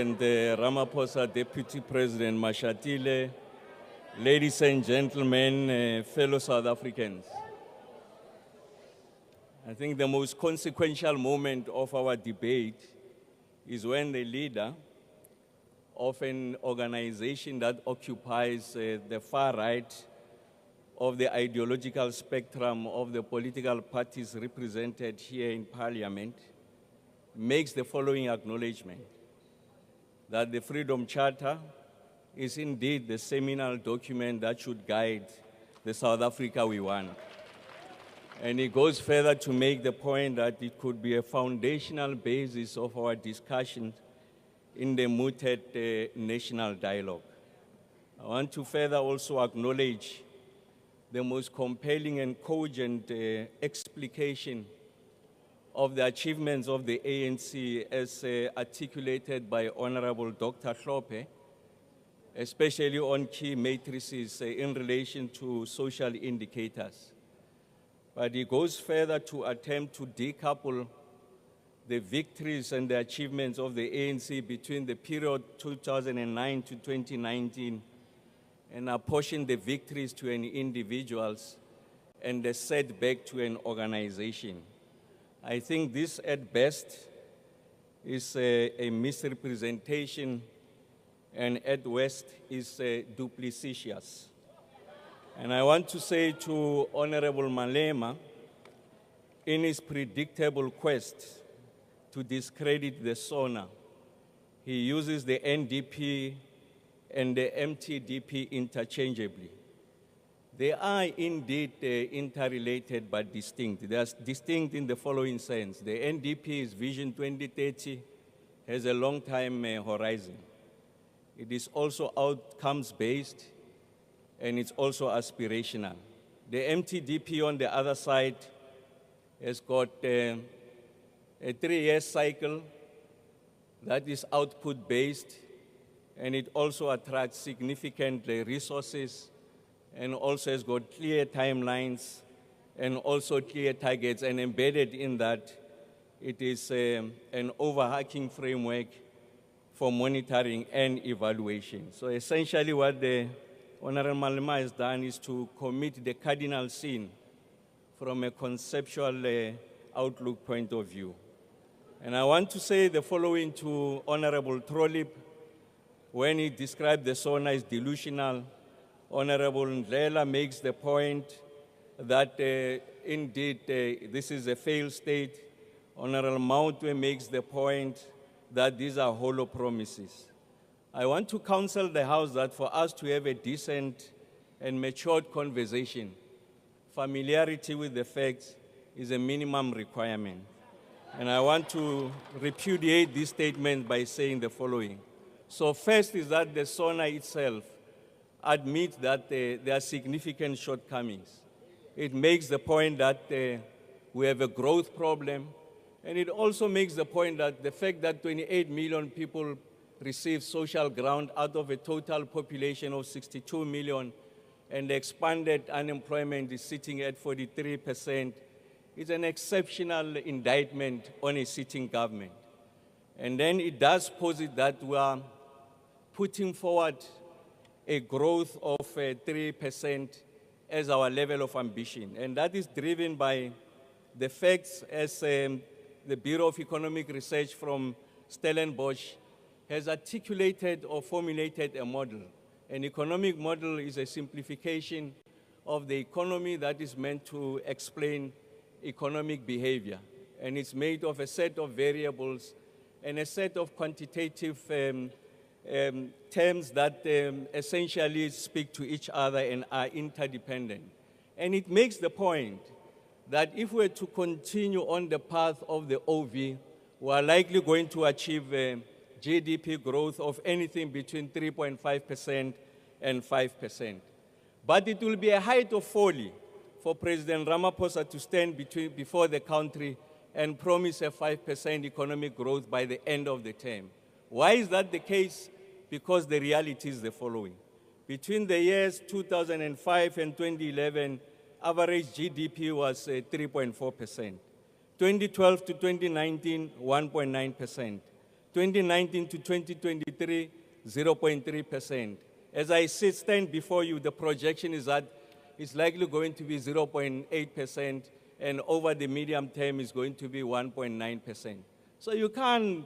And Ramaphosa Deputy President Mashatile, ladies and gentlemen, fellow South Africans. I think the most consequential moment of our debate is when the leader of an organization that occupies the far right of the ideological spectrum of the political parties represented here in Parliament makes the following acknowledgement: that the Freedom Charter is indeed the seminal document that should guide the South Africa we want. And he goes further to make the point that it could be a foundational basis of our discussion in the mooted national dialogue. I want to further also acknowledge the most compelling and cogent explication of the achievements of the ANC as articulated by Honorable Dr. Hlophe, especially on key matrices in relation to social indicators. But he goes further to attempt to decouple the victories and the achievements of the ANC between the period 2009 to 2019 and apportion the victories to an individuals and the setback to an organization. I think this at best is a misrepresentation and at worst is duplicitous. And I want to say to Honorable Malema, in his predictable quest to discredit the SONA, he uses the NDP and the MTDP interchangeably. They are indeed interrelated but distinct. They are distinct in the following sense. The NDP's Vision 2030 has a long time horizon. It is also outcomes-based and it's also aspirational. The MTDP on the other side has got a 3-year cycle that is output-based, and it also attracts significant resources and also has got clear timelines and also clear targets, and embedded in that, it is an overarching framework for monitoring and evaluation. So essentially what the Honorable Malema has done is to commit the cardinal sin from a conceptual outlook point of view. And I want to say the following to Honorable Trollip when he described the SONA as delusional. Honorable Ndlela makes the point that indeed this is a failed state. Honorable Mautwe makes the point that these are hollow promises. I want to counsel the House that for us to have a decent and matured conversation, familiarity with the facts is a minimum requirement. And I want to repudiate this statement by saying the following. So first is that the SONA itself admits that there are significant shortcomings. It makes the point that we have a growth problem, and it also makes the point that the fact that 28 million people receive social grant out of a total population of 62 million, and the expanded unemployment is sitting at 43%, is an exceptional indictment on a sitting government. And then it does posit that we are putting forward a growth of 3% as our level of ambition. And that is driven by the facts as the Bureau of Economic Research from Stellenbosch has articulated or formulated a model. An economic model is a simplification of the economy that is meant to explain economic behavior. And it's made of a set of variables and a set of quantitative terms that essentially speak to each other and are interdependent. And it makes the point that if we're to continue on the path of the OV, we are likely going to achieve GDP growth of anything between 3.5% and 5%. But it will be a height of folly for President Ramaphosa to stand before the country and promise a 5% economic growth by the end of the term. Why is that the case? Because the reality is the following. Between the years 2005 and 2011, average GDP was 3.4%. 2012 to 2019, 1.9%. 2019 to 2023, 0.3%. As I stand before you, the projection is that it's likely going to be 0.8%, and over the medium term is going to be 1.9%. So you can't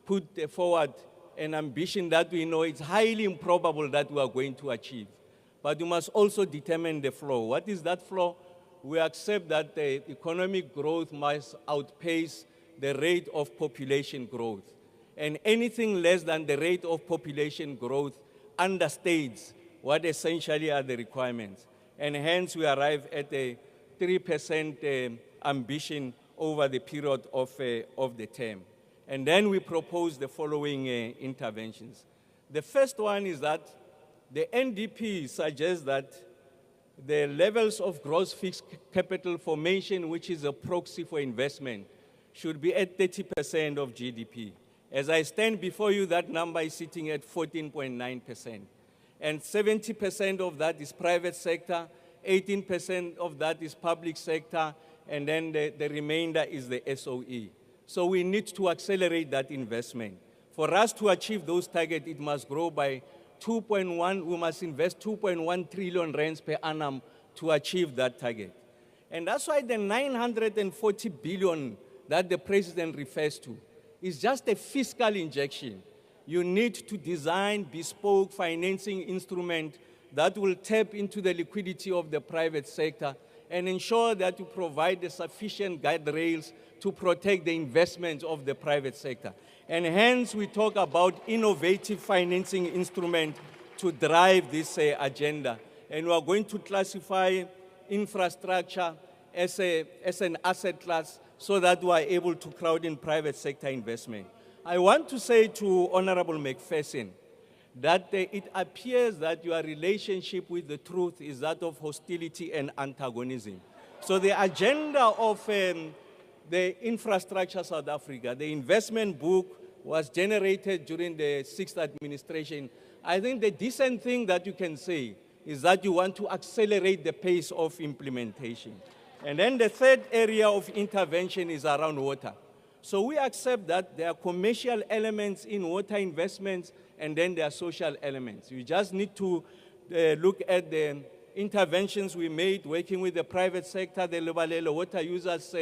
put forward an ambition that we know it's highly improbable that we are going to achieve. But you must also determine the floor. What is that floor? We accept that the economic growth must outpace the rate of population growth. And anything less than the rate of population growth understates what essentially are the requirements. And hence we arrive at a 3% ambition over the period of the term. And then we propose the following interventions. The first one is that the NDP suggests that the levels of gross fixed capital formation, which is a proxy for investment, should be at 30% of GDP. As I stand before you, that number is sitting at 14.9%. And 70% of that is private sector, 18% of that is public sector, and then the remainder is the SOE. So we need to accelerate that investment. For us to achieve those targets, it must grow by 2.1, we must invest 2.1 trillion rands per annum to achieve that target. And that's why the 940 billion that the president refers to is just a fiscal injection. You need to design bespoke financing instrument that will tap into the liquidity of the private sector and ensure that you provide the sufficient guardrails to protect the investments of the private sector. And hence we talk about innovative financing instrument to drive this agenda. And we are going to classify infrastructure as an asset class so that we are able to crowd in private sector investment. I want to say to Honorable McPherson that it appears that your relationship with the truth is that of hostility and antagonism. So the agenda of the Infrastructure South Africa, the investment book was generated during the 6th administration. I think the decent thing that you can say is that you want to accelerate the pace of implementation. And then the third area of intervention is around water. So we accept that there are commercial elements in water investments and then there are social elements. You just need to look at the interventions we made working with the private sector, the Lebalelo Water Users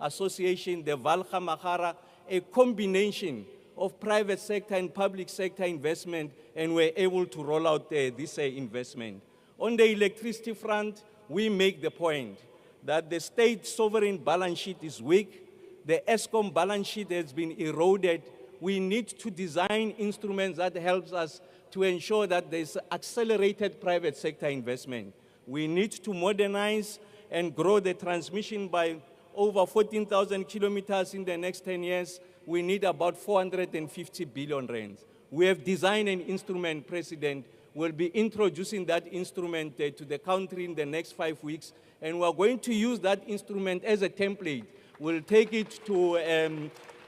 Association, the Valga Magara, a combination of private sector and public sector investment, and we're able to roll out this investment. On the electricity front, we make the point that the state sovereign balance sheet is weak, the ESCOM balance sheet has been eroded. We need to design instruments that helps us to ensure that there's accelerated private sector investment. We need to modernize and grow the transmission by over 14,000 kilometers in the next 10 years. We need about 450 billion rands. We have designed an instrument, President. We'll be introducing that instrument to the country in the next 5 weeks, and we're going to use that instrument as a template. We'll take it to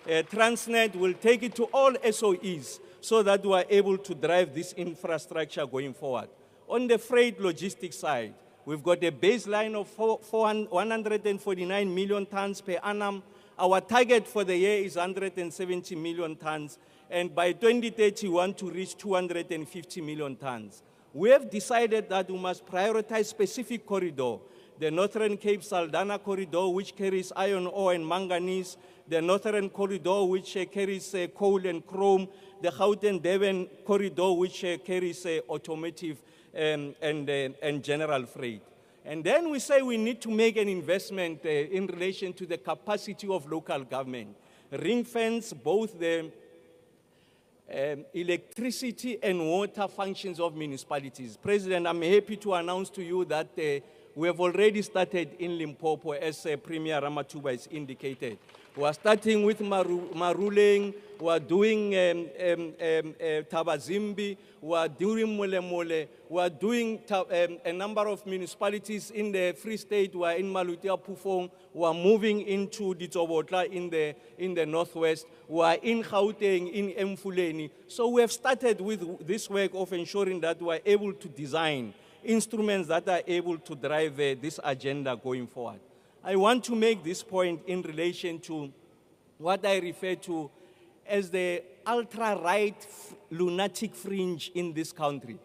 Transnet, we'll take it to all SOEs so that we are able to drive this infrastructure going forward. On the freight logistics side, we've got a baseline of 149 million tons per annum. Our target for the year is 170 million tons, and by 2030, we want to reach 250 million tons. We have decided that we must prioritize specific corridor, the Northern Cape Saldanha corridor, which carries iron ore and manganese, the Northern corridor, which carries coal and chrome, the Gauteng-Durban corridor, which carries automotive and general freight. And then we say we need to make an investment in relation to the capacity of local government, ring fence both the electricity and water functions of municipalities. President, I'm happy to announce to you that we have already started in Limpopo, as Premier Ramathuba has indicated. We are starting with Maruleng, we are doing Tabazimbi, we are doing Molemole, we are doing a number of municipalities in the Free State, we are in Malutia Pufong, we are moving into Ditsobotla in the northwest, we are in Gauteng, in Mfuleni. So we have started with this work of ensuring that we are able to design instruments that are able to drive this agenda going forward. I want to make this point in relation to what I refer to as the ultra-right lunatic fringe in this country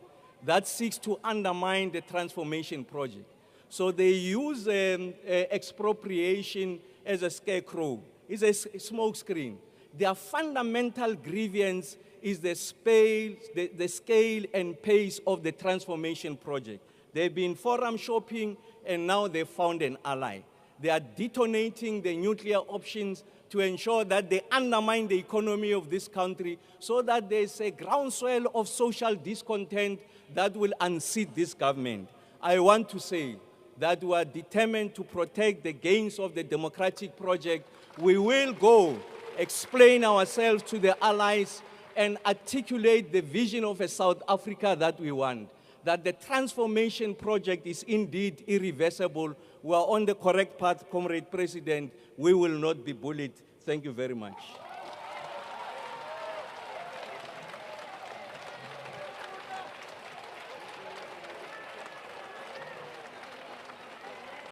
that seeks to undermine the transformation project. So they use expropriation as a scarecrow. It's a smokescreen. Their fundamental grievance is the scale and pace of the transformation project. They've been forum shopping, and now they've found an ally. They are detonating the nuclear options to ensure that they undermine the economy of this country so that there's a groundswell of social discontent that will unseat this government. I want to say that we are determined to protect the gains of the democratic project. We will go explain ourselves to the allies and articulate the vision of a South Africa that we want, that the transformation project is indeed irreversible. We are on the correct path, Comrade President. We will not be bullied. Thank you very much.